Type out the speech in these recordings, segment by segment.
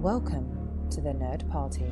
Welcome to the Nerd Party.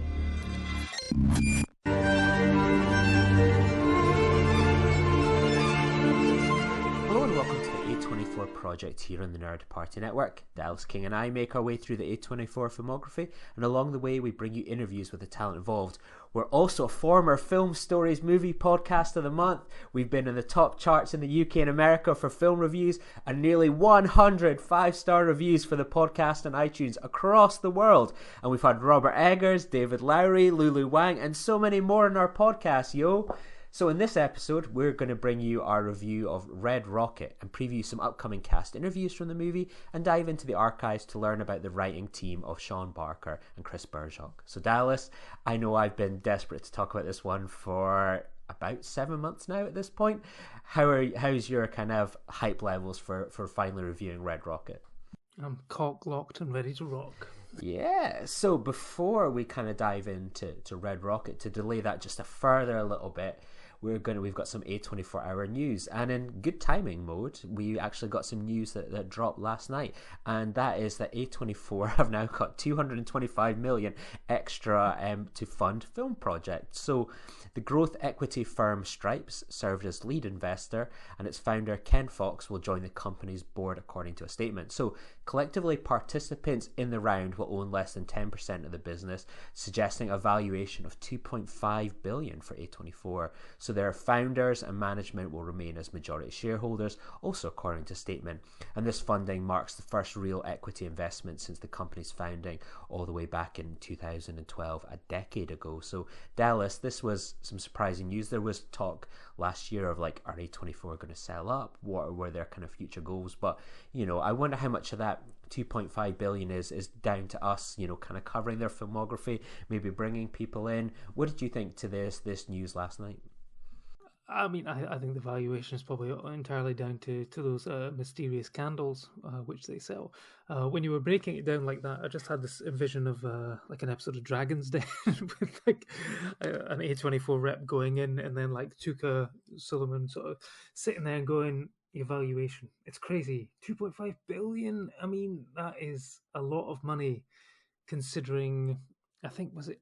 Hello and welcome to the A24 project here on the Nerd Party Network. Dallas King and I make our way through the A24 filmography, and along the way we bring you interviews with the talent involved. We're also a former Film Stories Movie Podcast of the Month. We've been in the top charts in the UK and America for film reviews, and nearly 100 5-star reviews for the podcast on iTunes across the world. And we've had Robert Eggers, David Lowry, Lulu Wang, and so many more in our podcast, yo! So in this episode, we're going to bring you our review of Red Rocket and preview some upcoming cast interviews from the movie and dive into the archives to learn about the writing team of Sean Barker and Chris Bergoch. So Dallas, I know I've been desperate to talk about this one for about 7 months now at this point. How's your kind of hype levels for finally reviewing Red Rocket? I'm cock-locked and ready to rock. Yeah, so before we kind of dive into Red Rocket, to delay that just a little bit, we've got some A24 hour news, and in good timing mode, we actually got some news that dropped last night, and that is that A24 have now got 225 million extra to fund film projects. So the growth equity firm Stripes served as lead investor, and its founder Ken Fox will join the company's board, according to a statement. So collectively, participants in the round will own less than 10% of the business, suggesting a valuation of 2.5 billion for A24. So their founders and management will remain as majority shareholders, also according to statement. And this funding marks the first real equity investment since the company's founding all the way back in 2012, a decade ago. So Dallas, this was some surprising news. There was talk last year of like, are A24 going to sell up? What were their kind of future goals? But, you know, I wonder how much of that 2.5 billion is down to us, you know, kind of covering their filmography, maybe bringing people in. What did you think to this news last night? I mean, I think the valuation is probably entirely down to those mysterious candles which they sell. When you were breaking it down like that, I just had this vision of like an episode of Dragon's Den with like an A24 rep going in, and then like Tuka Sullivan sort of sitting there and going, "Your valuation, it's crazy, 2.5 billion. I mean, that is a lot of money, considering. I think was it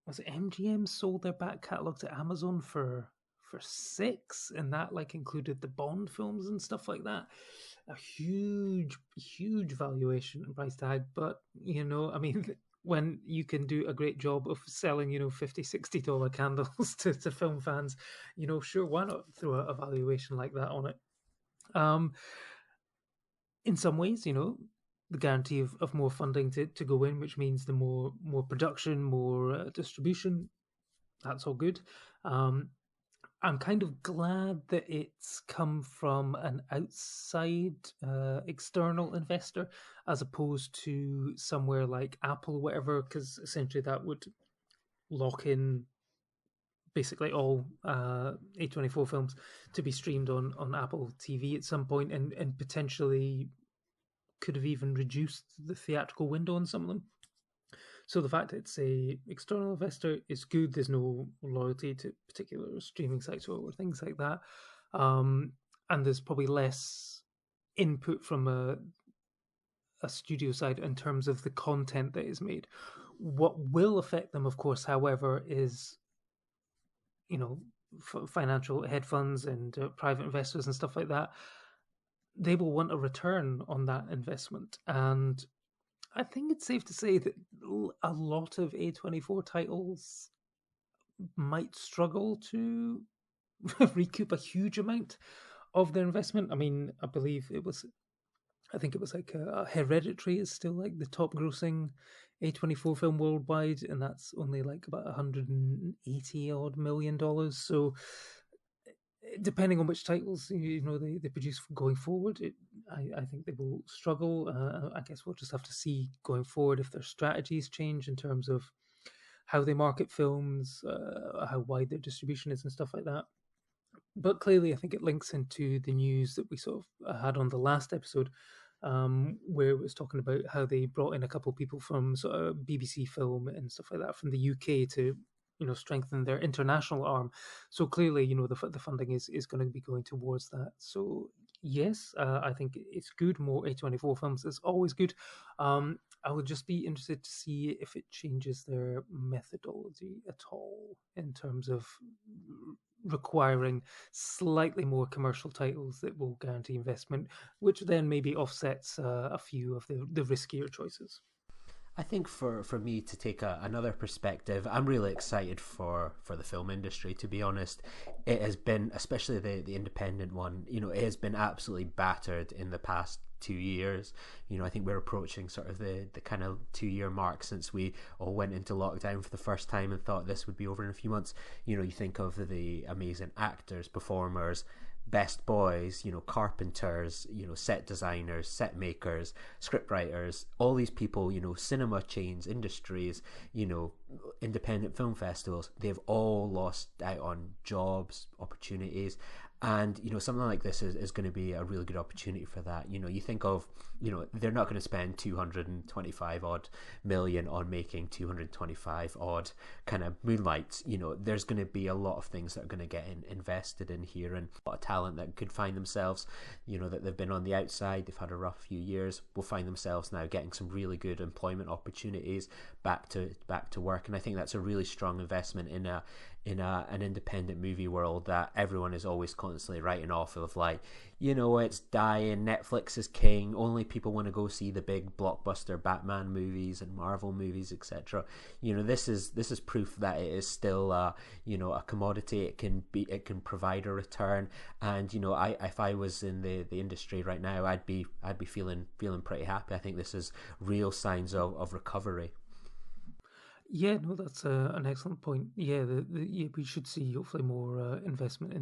MGM sold their back catalogue to Amazon for 6, and that like included the Bond films and stuff like that. A huge valuation and price tag. But you know, I mean, when you can do a great job of selling, you know, $50-$60 candles to film fans, you know, sure, why not throw a valuation like that on it? In some ways, you know, the guarantee of more funding to go in, which means the more production, more distribution, that's all good. I'm kind of glad that it's come from an outside external investor as opposed to somewhere like Apple or whatever, because essentially that would lock in basically all A24 films to be streamed on Apple TV at some point, and potentially could have even reduced the theatrical window on some of them. So the fact that it's a external investor is good. There's no loyalty to particular streaming sites or things like that. And there's probably less input from a studio side in terms of the content that is made. What will affect them, of course, however, is, you know, financial hedge funds and private investors and stuff like that. They will want a return on that investment. And I think it's safe to say that a lot of A24 titles might struggle to recoup a huge amount of their investment. I mean, I think it was like Hereditary is still like the top grossing A24 film worldwide, and that's only like about $180 odd million. So depending on which titles you know they produce going forward, I think they will struggle. I guess we'll just have to see going forward if their strategies change in terms of how they market films, how wide their distribution is, and stuff like that. But clearly, I think it links into the news that we sort of had on the last episode, where it was talking about how they brought in a couple of people from sort of BBC Film and stuff like that from the UK to, you know, strengthen their international arm. So clearly, you know, the funding is going to be going towards that. So Yes, I think it's good. More A24 films is always good. I would just be interested to see if it changes their methodology at all in terms of requiring slightly more commercial titles that will guarantee investment, which then maybe offsets a few of the riskier choices. I think for me to take another perspective, I'm really excited for the film industry. To be honest, it has been, especially the independent one, it has been absolutely battered in the past 2 years. I think we're approaching sort of the kind of 2 year mark since we all went into lockdown for the first time and thought this would be over in a few months. You think of the amazing actors, performers, best boys, carpenters, set designers, set makers, script writers, all these people, cinema chains, industries, independent film festivals, they've all lost out on jobs, opportunities. And something like this is going to be a really good opportunity for that. You think of, they're not going to spend 225 odd million on making 225 odd kind of Moonlights. There's going to be a lot of things that are going to get invested in here, and a lot of talent that could find themselves, that they've been on the outside, they've had a rough few years, will find themselves now getting some really good employment opportunities, back to work. And I think that's a really strong investment in an independent movie world that everyone is always constantly writing off of, like, it's dying, Netflix is king, only people want to go see the big blockbuster Batman movies and Marvel movies, etc. This is proof that it is still a commodity. It can provide a return. And if I was in the industry right now, I'd be feeling pretty happy. I think this is real signs of recovery. Yeah, no, that's an excellent point. Yeah, yeah, we should see hopefully more investment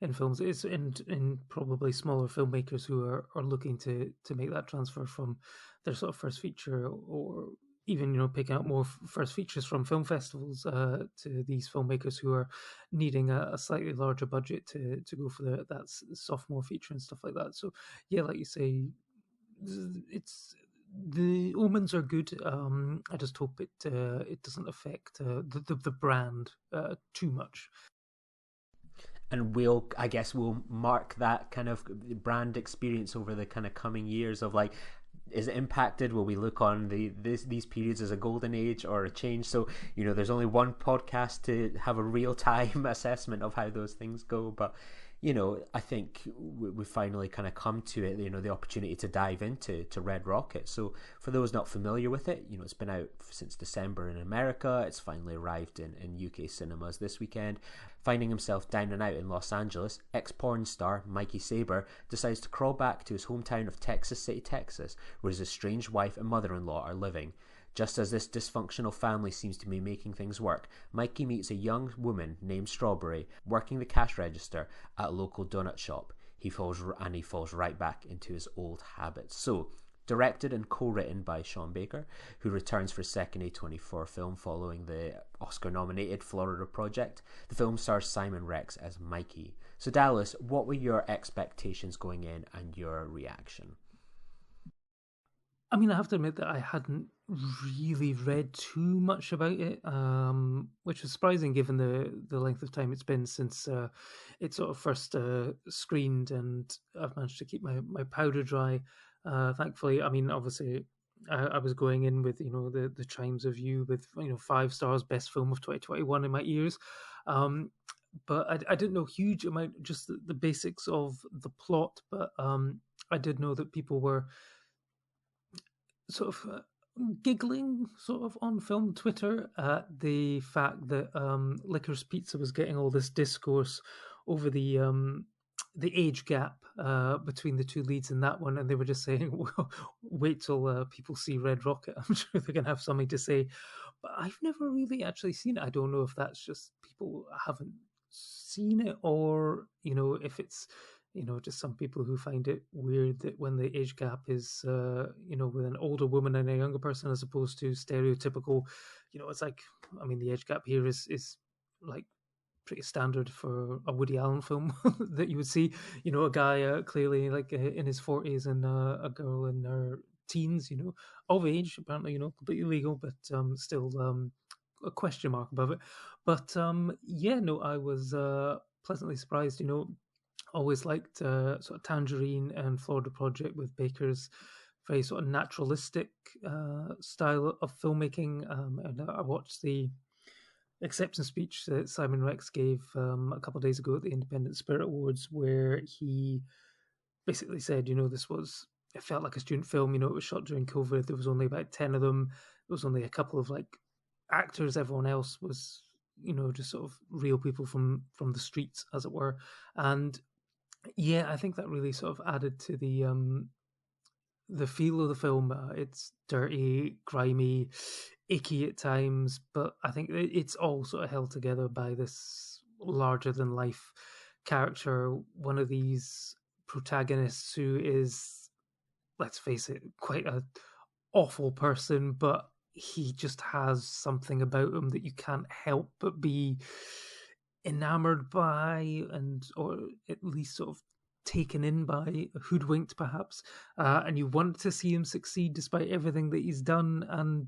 in films. It's in probably smaller filmmakers who are looking to make that transfer from their sort of first feature, or even picking up more first features from film festivals to these filmmakers who are needing a slightly larger budget to go for that sophomore feature and stuff like that. So yeah, like you say, it's the omens are good. I just hope it doesn't affect the brand too much. And I guess we'll mark that kind of brand experience over the kind of coming years of, like, is it impacted? Will we look on these periods as a golden age or a change? So there's only one podcast to have a real time assessment of how those things go, but I think we finally kind of come to it, the opportunity to dive into Red Rocket. So for those not familiar with it, it's been out since December in America. It's finally arrived in UK cinemas this weekend. Finding himself down and out in Los Angeles, ex-porn star Mikey Saber decides to crawl back to his hometown of Texas City, Texas, where his estranged wife and mother-in-law are living. Just as this dysfunctional family seems to be making things work, Mikey meets a young woman named Strawberry working the cash register at a local donut shop. He falls right back into his old habits. So, directed and co-written by Sean Baker, who returns for his second A24 film following the Oscar-nominated Florida Project. The film stars Simon Rex as Mikey. So, Dallas, what were your expectations going in and your reaction? I mean, I have to admit that I hadn't really read too much about it, which was surprising given the length of time it's been since it sort of first screened, and I've managed to keep my powder dry, thankfully. I mean, obviously, I was going in with the chimes of you with 5 stars, best film of 2021 in my ears. But I didn't know huge amount, just the basics of the plot, but I did know that people were sort of giggling sort of on film Twitter at the fact that Licorice Pizza was getting all this discourse over the age gap between the two leads in that one, and they were just saying, well, wait till people see Red Rocket. I'm sure they're going to have something to say. But I've never really actually seen it. I don't know if that's just people haven't seen it, or if it's just some people who find it weird that when the age gap is, with an older woman and a younger person, as opposed to stereotypical, it's like, I mean, the age gap here is like pretty standard for a Woody Allen film that you would see, a guy clearly like in his 40s and a girl in her teens, of age, apparently, completely legal, but still a question mark above it. But yeah, no, I was pleasantly surprised, always liked sort of Tangerine and Florida Project with Baker's very sort of naturalistic style of filmmaking. And I watched the acceptance speech that Simon Rex gave a couple of days ago at the Independent Spirit Awards, where he basically said, it felt like a student film. It was shot during COVID. There was only about 10 of them. There was only a couple of actors. Everyone else was, just sort of real people from the streets, as it were. And yeah, I think that really sort of added to the feel of the film. It's dirty, grimy, icky at times, but I think it's all sort of held together by this larger than life character, one of these protagonists who is, let's face it, quite a awful person, but he just has something about him that you can't help but be enamored by, or at least sort of taken in by, hoodwinked perhaps, and you want to see him succeed despite everything that he's done. And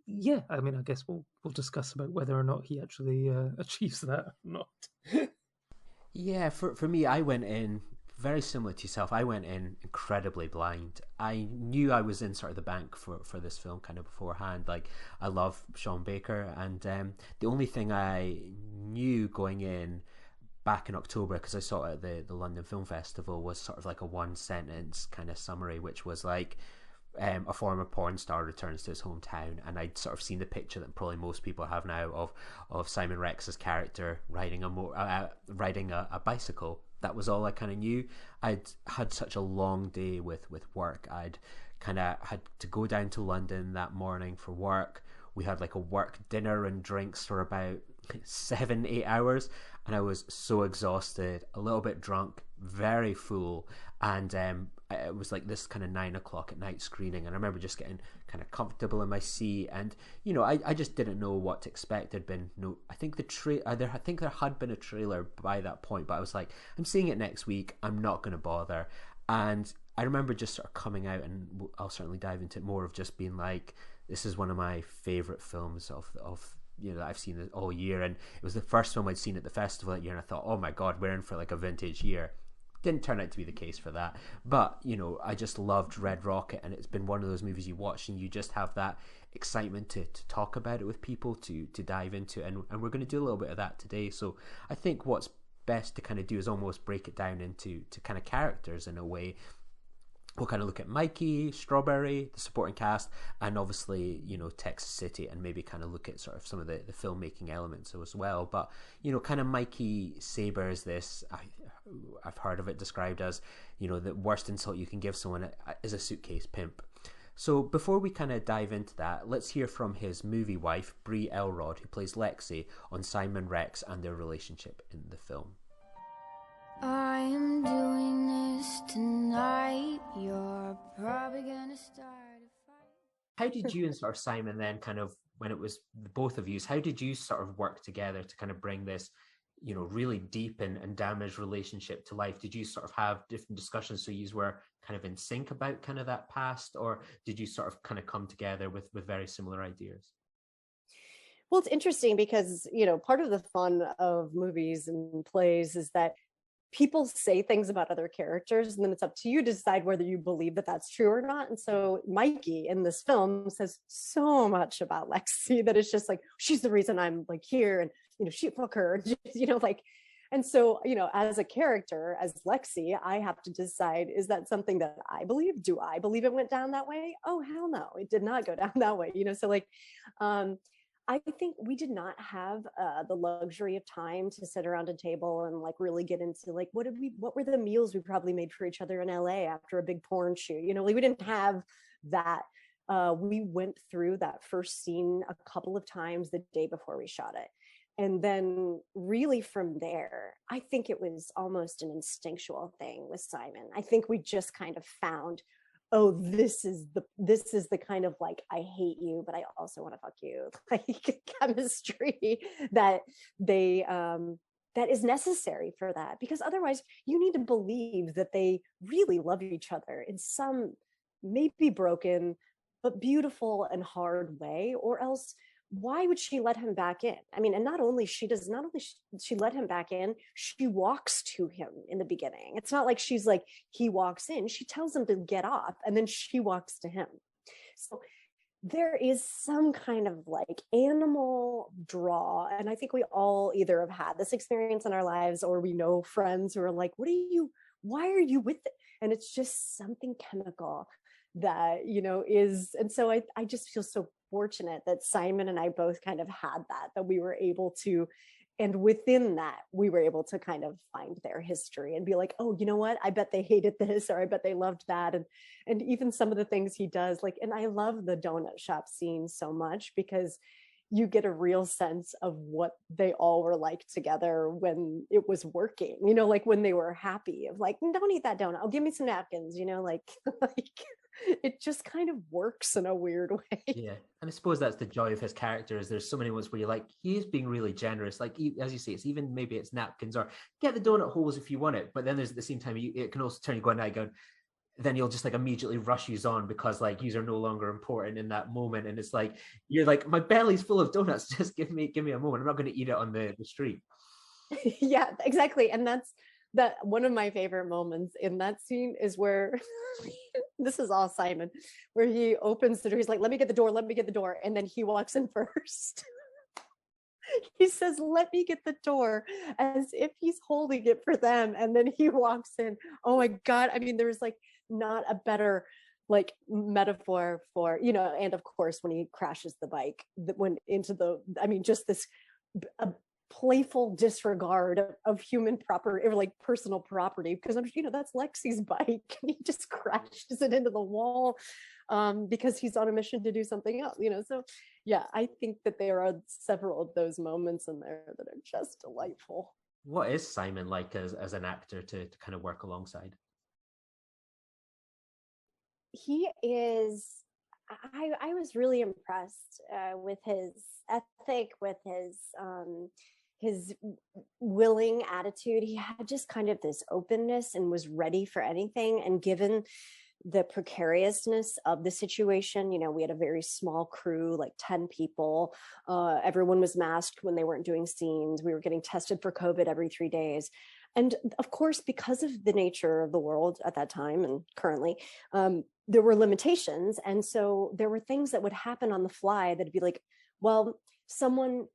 yeah, I mean, I guess we'll discuss about whether or not he actually achieves that or not. Yeah, for me, I went in very similar to yourself. I went in incredibly blind. I knew I was in sort of the bank for this film kind of beforehand. Like, I love Sean Baker, and the only thing I knew going in back in October, because I saw it at the London Film Festival, was sort of like a one sentence kind of summary, which was like, a former porn star returns to his hometown, and I'd sort of seen the picture that probably most people have now of Simon Rex's character riding a bicycle. That was all I kind of knew. I'd had such a long day with work. I'd kind of had to go down to London that morning for work. We had like a work dinner and drinks for about 7-8 hours, and I was so exhausted, a little bit drunk, very full, and it was like this kind of 9 o'clock at night screening, and I remember just getting kind of comfortable in my seat, and I just didn't know what to expect. There'd been no, I think there had been a trailer by that point, but I was like, I'm seeing it next week, I'm not going to bother. And I remember just sort of coming out, and I'll certainly dive into it more, of just being like, this is one of my favorite films of that I've seen it all year, and it was the first film I'd seen at the festival that year, and I thought, oh my god, we're in for like a vintage year. Didn't turn out to be the case for that, but I just loved Red Rocket, and it's been one of those movies you watch and you just have that excitement to talk about it with people, to dive into it, and we're going to do a little bit of that today. So I think what's best to kind of do is almost break it down into kind of characters in a way. We'll kind of look at Mikey, Strawberry, the supporting cast, and obviously, Texas City, and maybe kind of look at sort of some of the filmmaking elements as well. But, kind of Mikey Saber is this, I've heard of it described as, the worst insult you can give someone is a suitcase pimp. So before we kind of dive into that, let's hear from his movie wife, Bree Elrod, who plays Lexi, on Simon Rex and their relationship in the film. I am doing this tonight. You're probably gonna start a fight. How did you and sort of Simon then kind of, when it was both of you, how did you sort of work together to kind of bring this, really deep and damaged relationship to life? Did you sort of have different discussions so you were kind of in sync about kind of that past, or did you sort of kind of come together with very similar ideas? Well, it's interesting because, part of the fun of movies and plays is that people say things about other characters, and then it's up to you to decide whether you believe that that's true or not. And so Mikey in this film says so much about Lexi that it's just like, she's the reason I'm like here, and she fuck her, and so as a character, as Lexi, I have to decide, is that something that I believe? Do I believe it went down that way? Oh hell no, it did not go down that way. So like I think we did not have the luxury of time to sit around a table and like really get into like, what were the meals we probably made for each other in LA after a big porn shoot? Like we didn't have that. We went through that first scene a couple of times the day before we shot it. And then really from there, I think it was almost an instinctual thing with Simon. I think we just kind of found, oh, this is the kind of like, I hate you, but I also want to fuck you, like chemistry that that is necessary for that. Because otherwise you need to believe that they really love each other in some maybe broken, but beautiful and hard way, or else why would she let him back in? I mean, and not only she let him back in, she walks to him in the beginning. It's not like she's like, he walks in, she tells him to get off and then she walks to him. So there is some kind of like animal draw. And I think we all either have had this experience in our lives or we know friends who are like, why are you with it? And it's just something chemical that, is. And so I just feel so fortunate that Simon and I both kind of had that we were able to, and within that, we were able to kind of find their history and be like, oh, you know what? I bet they hated this, or I bet they loved that. And even some of the things he does, like, and I love the donut shop scene so much because you get a real sense of what they all were like together when it was working, like when they were happy of like, don't eat that donut. Oh, give me some napkins, like it just kind of works in a weird way. Yeah. And I suppose that's the joy of his character is there's so many ones where you're like, he is being really generous. Like, as you say, it's even maybe it's napkins or get the donut holes if you want it. But then there's at the same time, it can also turn you going, then you'll just like immediately rush you on because like yous are no longer important in that moment. And it's like, you're like, my belly's full of donuts. Just give me a moment. I'm not going to eat it on the street. Yeah, exactly. And that's one of my favorite moments in that scene is where this is all Simon, where he opens the door. He's like, let me get the door. And then he walks in first. He says, let me get the door, as if he's holding it for them. And then he walks in. Oh my God. I mean, there's like not a better like metaphor for, and of course, when he crashes the bike that went into just this playful disregard of human property or like personal property, because that's Lexi's bike and he just crashes it into the wall because he's on a mission to do something else, so yeah, I think that there are several of those moments in there that are just delightful. What is Simon like as an actor to kind of work alongside? He is, I was really impressed with his ethic, with his willing attitude. He had just kind of this openness and was ready for anything. And given the precariousness of the situation, we had a very small crew, like 10 people. Everyone was masked when they weren't doing scenes. We were getting tested for COVID every 3 days. And of course, because of the nature of the world at that time and currently, there were limitations. And so there were things that would happen on the fly that'd be like, well, someone,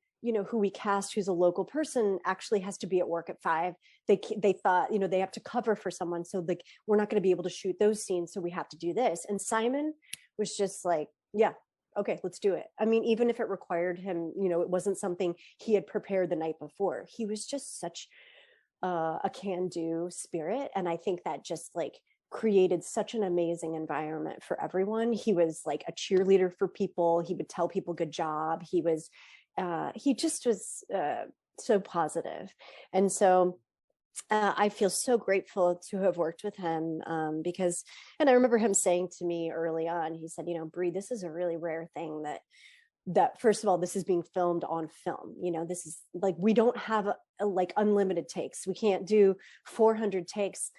who we cast, who's a local person, actually has to be at work at 5. They thought, they have to cover for someone. So like, we're not going to be able to shoot those scenes. So we have to do this. And Simon was just like, yeah, okay, let's do it. I mean, even if it required him, it wasn't something he had prepared the night before. He was just such a can-do spirit. And I think that just like created such an amazing environment for everyone. He was like a cheerleader for people. He would tell people good job. He just was so positive. And so I feel so grateful to have worked with him because, and I remember him saying to me early on, he said, Bree, this is a really rare thing that first of all, this is being filmed on film. This is like, we don't have like unlimited takes. We can't do 400 takes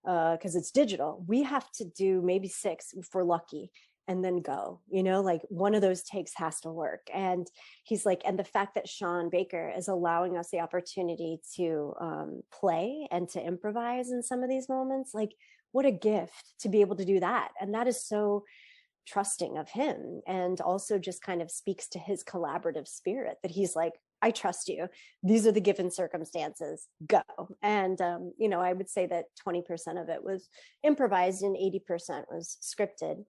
because it's digital. We have to do maybe 6 if we're lucky and then go, like one of those takes has to work. And he's like, and the fact that Sean Baker is allowing us the opportunity to play and to improvise in some of these moments, like what a gift to be able to do that. And that is so trusting of him, and also just kind of speaks to his collaborative spirit that he's like, I trust you. These are the given circumstances, go. And, I would say that 20% of it was improvised and 80% was scripted.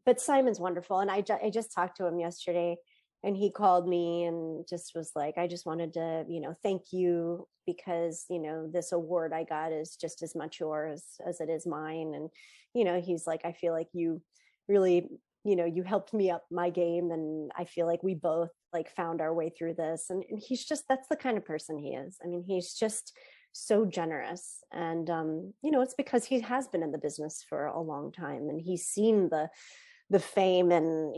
But Simon's wonderful. And I just talked to him yesterday and he called me and just was like, I just wanted to, thank you because, this award I got is just as much yours as it is mine. And, he's like, I feel like you really, you helped me up my game. And I feel like we both like found our way through this. And he's just, that's the kind of person he is. I mean, he's just so generous. And, it's because he has been in the business for a long time and he's seen the fame and,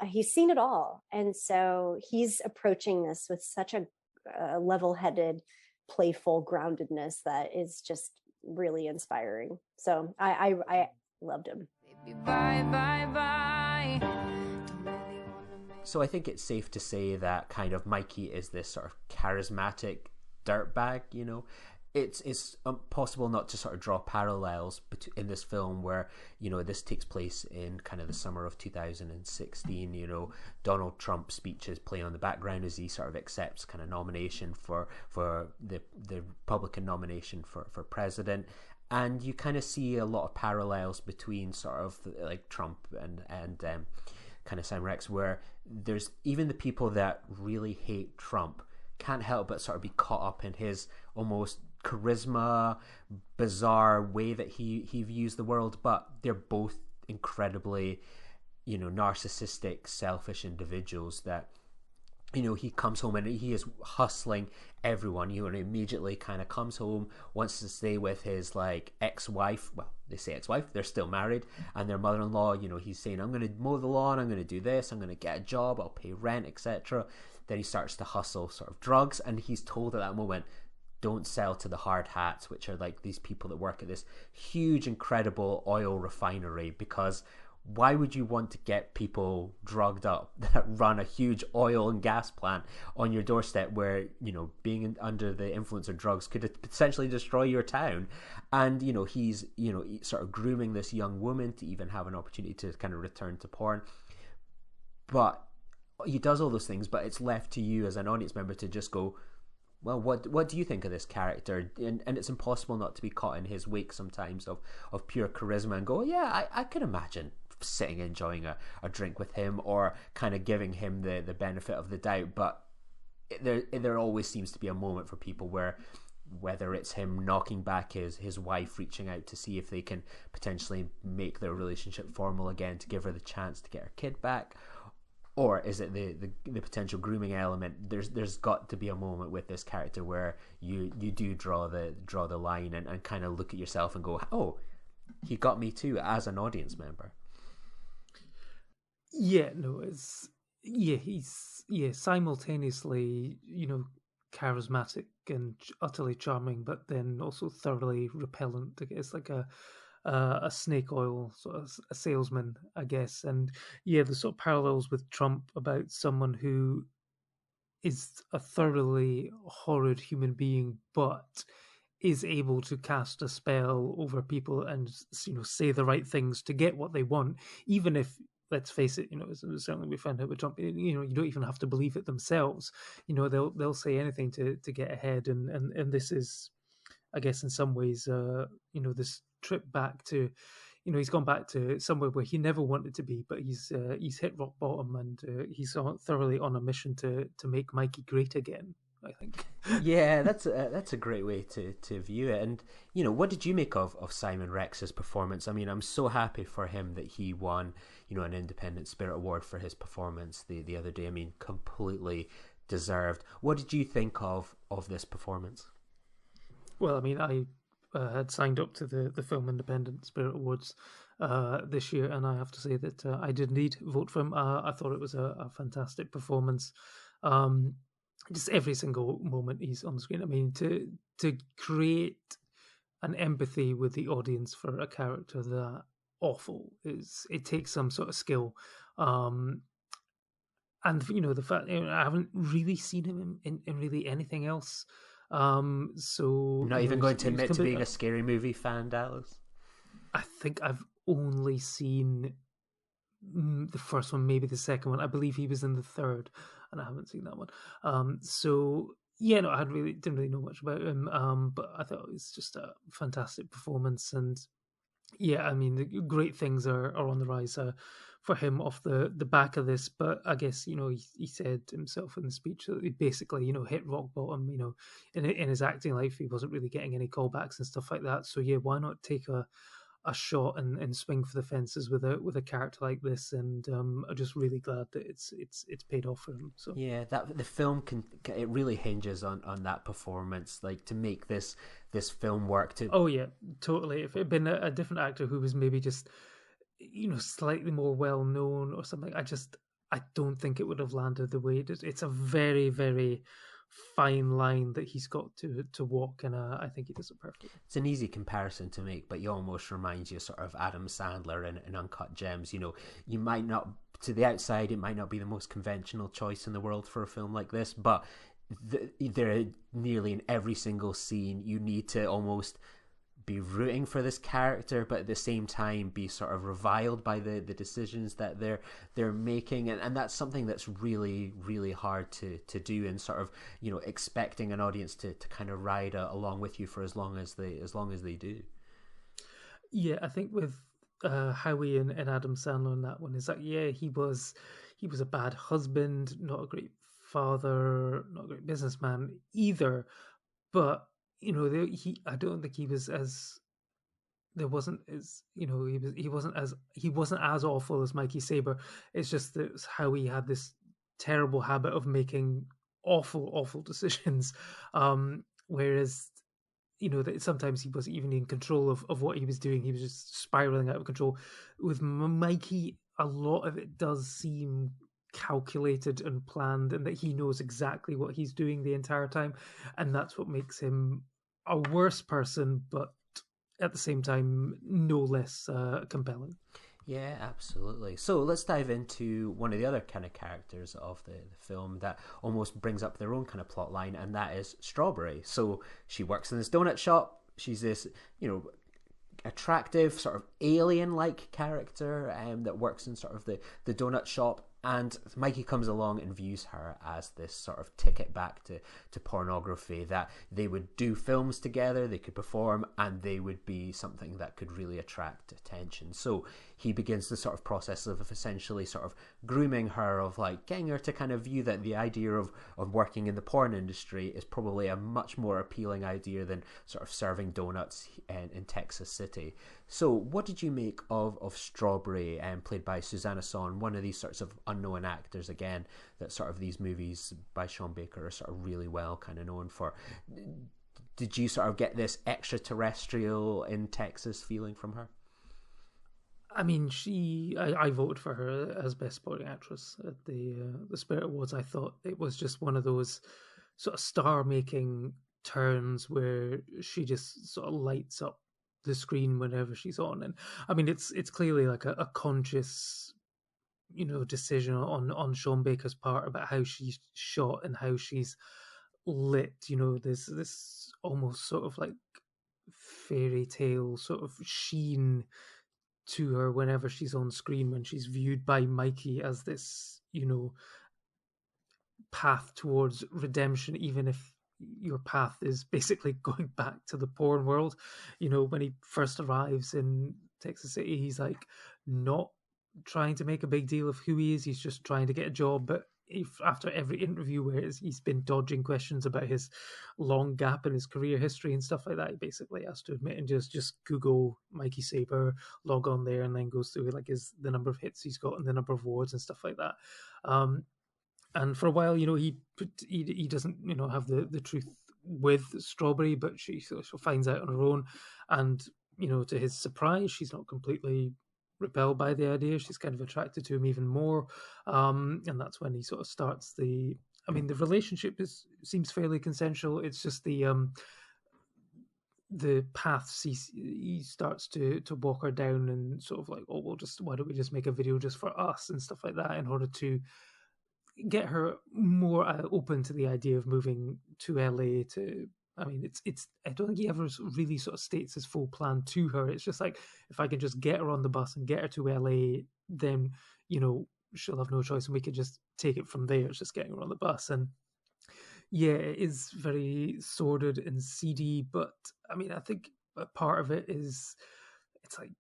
he's seen it all. And so he's approaching this with such a level-headed, playful groundedness that is just really inspiring. So I loved him. Bye, bye, bye. So I think it's safe to say that kind of Mikey is this sort of charismatic dirtbag, you know. It's possible not to sort of draw parallels in this film where, you know, this takes place in kind of the summer of 2016, you know, Donald Trump's speeches playing on the background as he sort of accepts kind of nomination for the Republican nomination for president. And you kind of see a lot of parallels between sort of like Trump and kind of Simon Rex, where there's even the people that really hate Trump can't help but sort of be caught up in his almost charisma, bizarre way that he views the world, but they're both incredibly, you know, narcissistic, selfish individuals that, you know, he comes home and he is hustling everyone, you know, and immediately kind of comes home, wants to stay with his like ex-wife. Well, they say ex-wife, they're still married, and their mother-in-law, you know, he's saying, I'm going to mow the lawn, I'm going to do this, I'm going to get a job, I'll pay rent, etc. Then he starts to hustle sort of drugs, and he's told at that moment, don't sell to the hard hats, which are like these people that work at this huge, incredible oil refinery, because why would you want to get people drugged up that run a huge oil and gas plant on your doorstep where, you know, being under the influence of drugs could potentially destroy your town? And, you know, he's, you know, sort of grooming this young woman to even have an opportunity to kind of return to porn. But he does all those things, but it's left to you as an audience member to just go, well, what do you think of this character? And it's impossible not to be caught in his wake sometimes of pure charisma and go, yeah, I could imagine sitting enjoying a drink with him, or kind of giving him the benefit of the doubt. But there always seems to be a moment for people where, whether it's him knocking back his wife, reaching out to see if they can potentially make their relationship formal again to give her the chance to get her kid back, or is it the potential grooming element? There's got to be a moment with this character where you do draw the line and kind of look at yourself and go, oh, he got me too as an audience member. Yeah, no, he's simultaneously, you know, charismatic and utterly charming, but then also thoroughly repellent. It's like a snake oil sort of a salesman, I guess. And yeah, the sort of parallels with Trump about someone who is a thoroughly horrid human being, but is able to cast a spell over people and, you know, say the right things to get what they want, even if, let's face it, you know, certainly we found out with Trump, you know, you don't even have to believe it themselves. You know, they'll say anything to get ahead, and this is, I guess, in some ways, you know, this trip back to, you know, he's gone back to somewhere where he never wanted to be, but he's hit rock bottom, and he's thoroughly on a mission to make Mikey great again, I think. Yeah, that's a great way to view it. And, you know, what did you make of Simon Rex's performance? I mean, I'm so happy for him that he won, you know, an Independent Spirit Award for his performance the other day. I mean, completely deserved. What did you think of this performance? Well, I mean, I had signed up to the Film Independent Spirit Awards this year, and I have to say that I did indeed vote for him. I thought it was a fantastic performance. Just every single moment he's on the screen. I mean, to create an empathy with the audience for a character that awful it takes some sort of skill. And, you know, the fact, you know, I haven't really seen him in really anything else. So not even going to admit to being a Scary Movie fan, Dallas? I think I've only seen the first one, maybe the second one. I believe he was in the third, and I haven't seen that one. So yeah, no, didn't really know much about him. But I thought it was just a fantastic performance, and yeah, I mean, the great things are on the rise for him off the back of this. But I guess, you know, he said himself in the speech that he basically, you know, hit rock bottom. You know, in his acting life, he wasn't really getting any callbacks and stuff like that. So yeah, why not take a shot and swing for the fences with a character like this? And I'm just really glad that it's paid off for him. So yeah, that the film it really hinges on that performance, like to make this film work. Oh yeah, totally. If it had been a different actor who was maybe just, you know, slightly more well known or something, I don't think it would have landed the way it did. It's a very, very fine line that he's got to walk, and I think he does it perfectly. It's an easy comparison to make, but he almost reminds you sort of Adam Sandler in Uncut Gems. You know, you might not to the outside, it might not be the most conventional choice in the world for a film like this, but there nearly in every single scene you need to almost be rooting for this character, but at the same time be sort of reviled by the decisions that they're making, and that's something that's really, really hard to do, and sort of, you know, expecting an audience to kind of ride along with you for as long as they do. Yeah, I think with Howie and Adam Sandler in that one is that, yeah, he was a bad husband, not a great father, not a great businessman either, but you know, I don't think he was as, there wasn't as, you know, he wasn't as awful as Mikey Saber. It's just that Howie had this terrible habit of making awful decisions, whereas, you know, that sometimes he wasn't even in control of what he was doing. He was just spiraling out of control. With Mikey, a lot of it does seem calculated and planned, and that he knows exactly what he's doing the entire time, and that's what makes him a worse person, but at the same time no less compelling. Yeah, absolutely. So let's dive into one of the other kind of characters of the film that almost brings up their own kind of plot line, and that is Strawberry. So she works in this donut shop. She's this, you know, attractive sort of alien-like character that works in sort of the donut shop, and Mikey comes along and views her as this sort of ticket back to pornography, that they would do films together, they could perform, and they would be something that could really attract attention. So he begins the sort of process of essentially sort of grooming her, of like getting her to kind of view that the idea of working in the porn industry is probably a much more appealing idea than sort of serving donuts in Texas City. So what did you make of Strawberry, played by Susanna Son, one of these sorts of unknown actors, again, that sort of these movies by Sean Baker are sort of really well kind of known for? Did you sort of get this extraterrestrial in Texas feeling from her? I mean, I voted for her as Best Supporting Actress at the Spirit Awards. I thought it was just one of those sort of star-making turns where she just sort of lights up the screen whenever she's on. And I mean, it's clearly like a conscious, you know, decision on Sean Baker's part about how she's shot and how she's lit. You know, there's this almost sort of like fairy tale sort of sheen to her whenever she's on screen, when she's viewed by Mikey as this, you know, path towards redemption, even if your path is basically going back to the porn world. You know, when he first arrives in Texas City, he's like not trying to make a big deal of who he is, he's just trying to get a job. But if after every interview where he's been dodging questions about his long gap in his career history and stuff like that, he basically has to admit and just Google Mikey Saber, log on there, and then goes through like the number of hits he's got and the number of awards and stuff like that. And for a while, you know, he doesn't, you know, have the truth with Strawberry, but she finds out on her own, and you know, to his surprise, she's not completely repelled by the idea. She's kind of attracted to him even more, and that's when he sort of starts the relationship seems fairly consensual. It's just the paths he starts to walk her down, and sort of like, oh, why don't we just make a video just for us and stuff like that, in order to get her more open to the idea of moving to LA. I mean, it's. I don't think he ever really sort of states his full plan to her. It's just like, if I can just get her on the bus and get her to LA, then, you know, she'll have no choice, and we can just take it from there. It's just getting her on the bus. And yeah, it is very sordid and seedy, but I mean, I think a part of it is, it's like,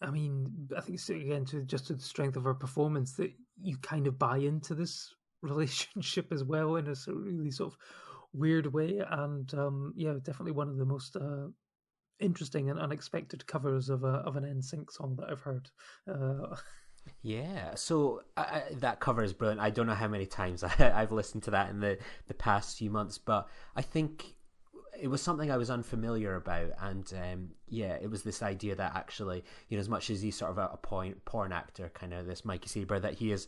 I mean, I think it's again to the strength of her performance that you kind of buy into this relationship as well, in a really sort of weird way. And yeah, definitely one of the most interesting and unexpected covers of an NSYNC song that I've heard. Yeah, so that cover is brilliant. I don't know how many times I've listened to that in the past few months, but I think it was something I was unfamiliar about. And yeah, it was this idea that actually, you know, as much as he's sort of a porn actor, kind of this Mikey Saber, that he is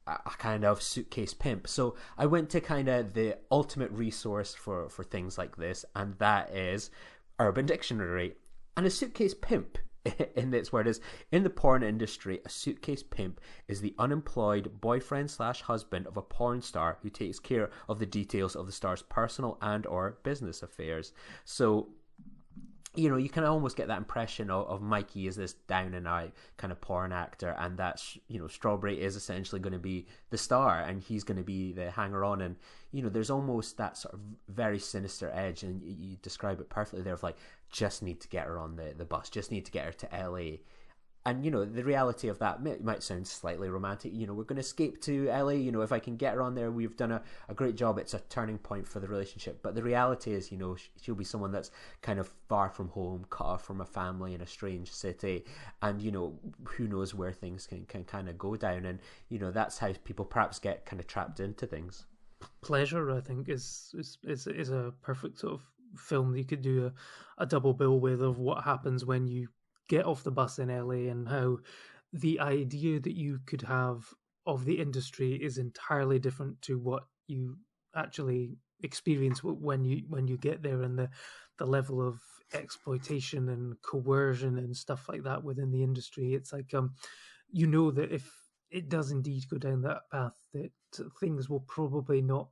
a kind of suitcase pimp. So I went to kind of the ultimate resource for things like this, and that is Urban Dictionary. And a suitcase pimp in its word is, in the porn industry, a suitcase pimp is the unemployed boyfriend slash husband of a porn star who takes care of the details of the star's personal and or business affairs. So, you know, you can almost get that impression of Mikey as this down and out kind of porn actor, and that, you know, Strawberry is essentially going to be the star and he's going to be the hanger on. And, you know, there's almost that sort of very sinister edge, and you describe it perfectly there, of like, just need to get her on the bus, just need to get her to LA. And, you know, the reality of that might sound slightly romantic. You know, we're going to escape to LA. You know, if I can get her on there, we've done a great job. It's a turning point for the relationship. But the reality is, you know, she'll be someone that's kind of far from home, cut off from a family in a strange city. And, you know, who knows where things can kind of go down. And, you know, that's how people perhaps get kind of trapped into things. Pleasure, I think, is a perfect sort of film that you could do a double bill with, of what happens when you get off the bus in LA, and how the idea that you could have of the industry is entirely different to what you actually experience when you get there, and the level of exploitation and coercion and stuff like that within the industry. It's like, you know, that if it does indeed go down that path, that things will probably not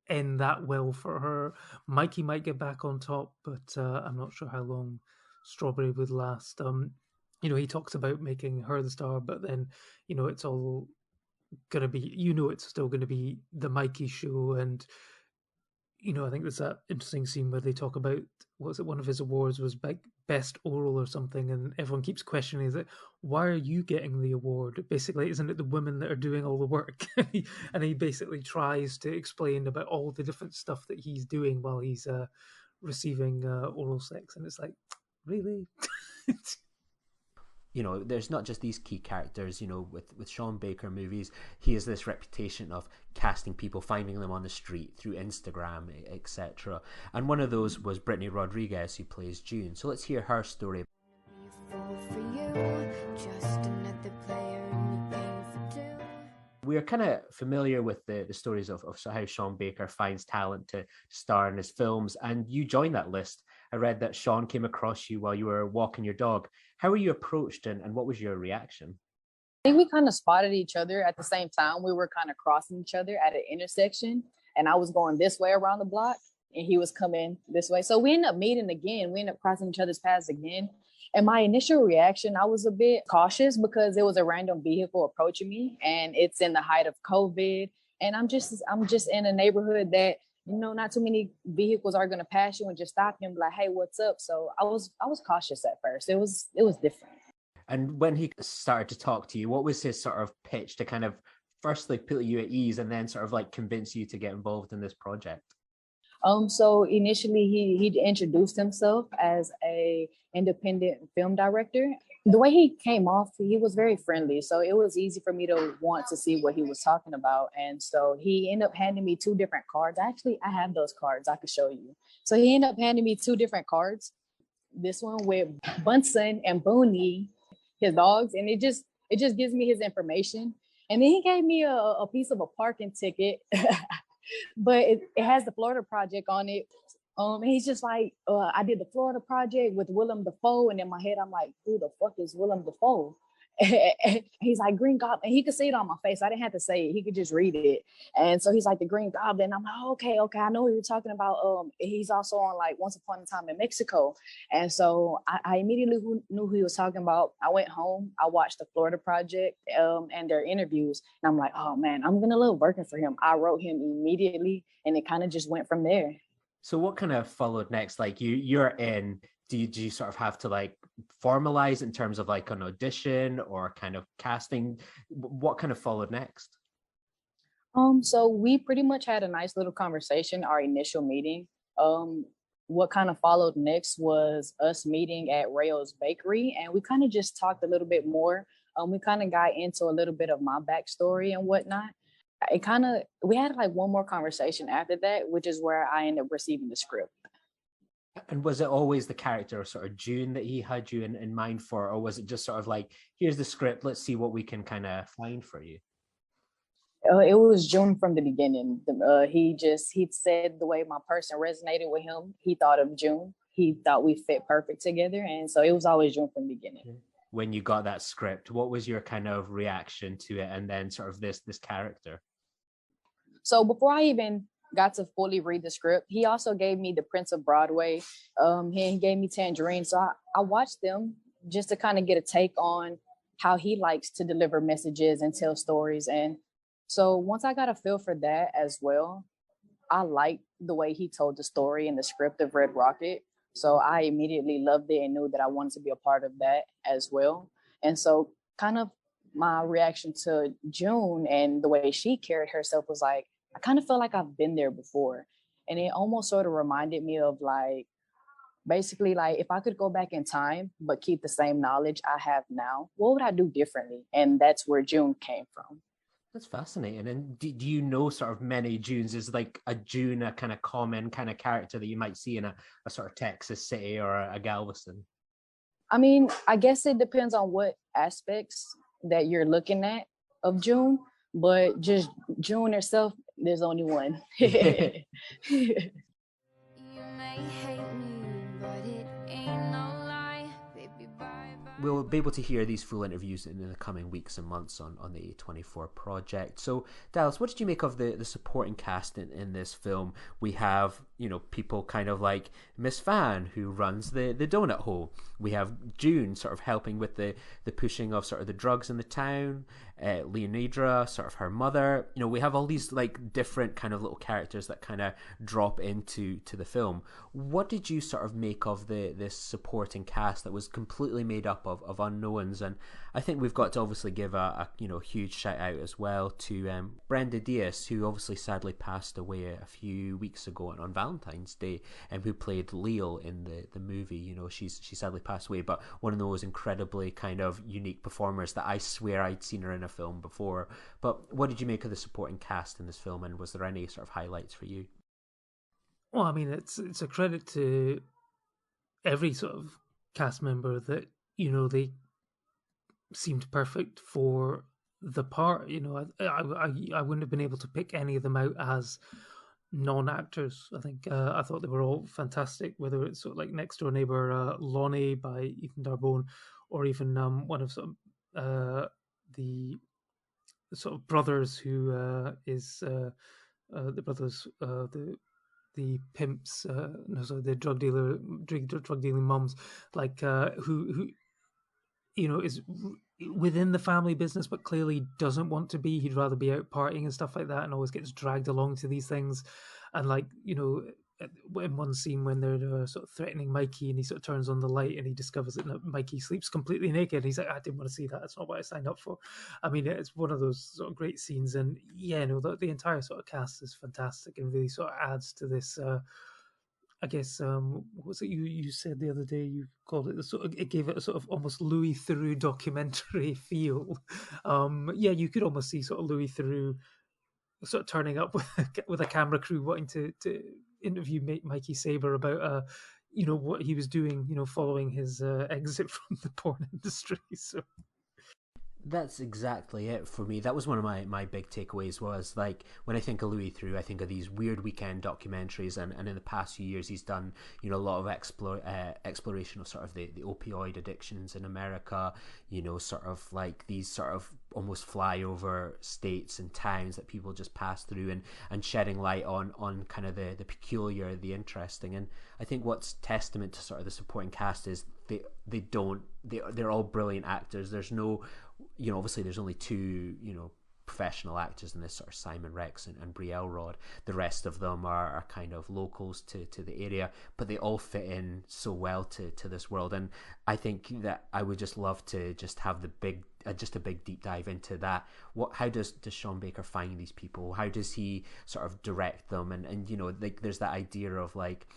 end that well for her. Mikey might get back on top, but I'm not sure how long Strawberry would last. You know, he talks about making her the star, but then, you know, it's all gonna be, you know, it's still gonna be the Mikey show. And, you know, I think there's that interesting scene where they talk about, what's it, one of his awards was best oral or something, and everyone keeps questioning, is it, why are you getting the award? Basically, isn't it the women that are doing all the work? And he basically tries to explain about all the different stuff that he's doing while he's receiving oral sex, and it's like, really? You know, there's not just these key characters. You know, with Sean Baker movies, he has this reputation of casting people, finding them on the street through Instagram, etc. And one of those was Brittney Rodriguez, who plays June. So let's hear her story. We're kind of familiar with the stories of how Sean Baker finds talent to star in his films, and you joined that list. I read that Sean came across you while you were walking your dog. How were you approached, and what was your reaction? I think we kind of spotted each other at the same time. We were kind of crossing each other at an intersection, and I was going this way around the block, and he was coming this way. So we ended up meeting again. We ended up crossing each other's paths again. And my initial reaction, I was a bit cautious because it was a random vehicle approaching me, and it's in the height of COVID. And I'm just in a neighborhood that, you know, not too many vehicles are going to pass you and just stop you and be like, hey, what's up? So I was cautious at first. It was different. And when he started to talk to you, what was his sort of pitch to kind of firstly put you at ease and then sort of like convince you to get involved in this project? So initially he introduced himself as a independent film director. The way he came off, he was very friendly. So it was easy for me to want to see what he was talking about. And so he ended up handing me 2 different cards. Actually, I have those cards. I could show you. So he ended up handing me 2 different cards. This one with Bunsen and Booney, his dogs. And it just gives me his information. And then he gave me a piece of a parking ticket. But it has the Florida Project on it. And he's just like, I did the Florida Project with Willem Dafoe. And in my head, I'm like, who the fuck is Willem Dafoe? And he's like, Green Goblin. And he could see it on my face. I didn't have to say it. He could just read it. And so he's like, the Green Goblin. I'm like, oh, okay. I know what you're talking about. He's also on like Once Upon a Time in Mexico. And so I immediately knew who he was talking about. I went home. I watched the Florida Project and their interviews. And I'm like, oh, man, I'm going to love working for him. I wrote him immediately. And it kind of just went from there. So what kind of followed next? Like you're in, do you sort of have to like formalize in terms of like an audition or kind of casting? What kind of followed next? So we pretty much had a nice little conversation, our initial meeting. What kind of followed next was us meeting at Rayo's Bakery, and we kind of just talked a little bit more. We kind of got into a little bit of my backstory and whatnot. We had like one more conversation after that, which is where I ended up receiving the script. And was it always the character of sort of June that he had you in mind for, or was it just sort of like, here's the script, let's see what we can kind of find for you? It was June from the beginning. He said the way my person resonated with him, he thought of June. he thought we fit perfect together. And so it was always June from the beginning. When you got that script, what was your kind of reaction to it, and then sort of this character? So before I even got to fully read the script, he also gave me The Prince of Broadway. He gave me Tangerine. So I watched them just to kind of get a take on how he likes to deliver messages and tell stories. And so once I got a feel for that as well, I liked the way he told the story in the script of Red Rocket. So I immediately loved it and knew that I wanted to be a part of that as well. And so kind of my reaction to June and the way she carried herself was like, I kind of felt like I've been there before. And it almost sort of reminded me of like, basically like if I could go back in time, but keep the same knowledge I have now, what would I do differently? And that's where June came from. That's fascinating. And do you know sort of many Junes? Is like a June a kind of common kind of character that you might see in a sort of Texas City or a Galveston? I mean, I guess it depends on what aspects that you're looking at of June, but just June herself, there's only one. You may hate me, but it ain't no lie. Baby, bye bye. We'll be able to hear these full interviews in the coming weeks and months on the A24 project. So, Dallas, what did you make of the supporting cast in this film? We have, you know, people kind of like Miss Fan, who runs the donut hole. We have June sort of helping with the pushing of sort of the drugs in the town. Leonidra, sort of her mother. You know, we have all these like different kind of little characters that kind of drop into the film. What did you sort of make of this supporting cast that was completely made up of unknowns? And I think we've got to obviously give a huge shout out as well to Brenda Diaz, who obviously sadly passed away a few weeks ago on Valentine's Day, and who played Leo in the movie. You know, she sadly passed away, but one of those incredibly kind of unique performers that I swear I'd seen her in a film before. But what did you make of the supporting cast in this film, and was there any sort of highlights for you? Well, I mean, it's a credit to every sort of cast member that, you know, they seemed perfect for the part. You know, I wouldn't have been able to pick any of them out as non-actors. I think I thought they were all fantastic, whether it's sort of like Next Door Neighbor Lonnie by Ethan Darbone, or even one of the sort of brothers who is the brothers the pimps the drug dealing mums, like who you know is within the family business but clearly doesn't want to be. He'd rather be out partying and stuff like that, and always gets dragged along to these things. And like, you know, in one scene when they're sort of threatening Mikey, and he sort of turns on the light and he discovers that Mikey sleeps completely naked, and he's like, I didn't want to see that, that's not what I signed up for. I mean, it's one of those sort of great scenes. And yeah, no, the entire sort of cast is fantastic and really sort of adds to this I guess what was it you said the other day? You called it it gave it a sort of almost Louis Theroux documentary feel. Yeah, you could almost see sort of Louis Theroux sort of turning up with a camera crew wanting to interview Mikey Saber about you know, what he was doing, you know, following his exit from the porn industry. So that's exactly it for me. That was one of my big takeaways, was like, when I think of Louis Theroux, I think of these weird weekend documentaries, and in the past few years he's done, you know, a lot of exploration of sort of the opioid addictions in America, you know, sort of like these sort of almost flyover states and towns that people just pass through, and shedding light on kind of the peculiar, the interesting. And I think what's testament to sort of the supporting cast is they're all brilliant actors. There's no, you know, obviously there's only two, you know, professional actors in this, sort of Simon Rex and Bree Elrod. The rest of them are kind of locals to the area, but they all fit in so well to this world. And I think that I would just love to just have a big deep dive into that. How does Sean Baker find these people? How does he sort of direct them? And you know, like, there's that idea of like,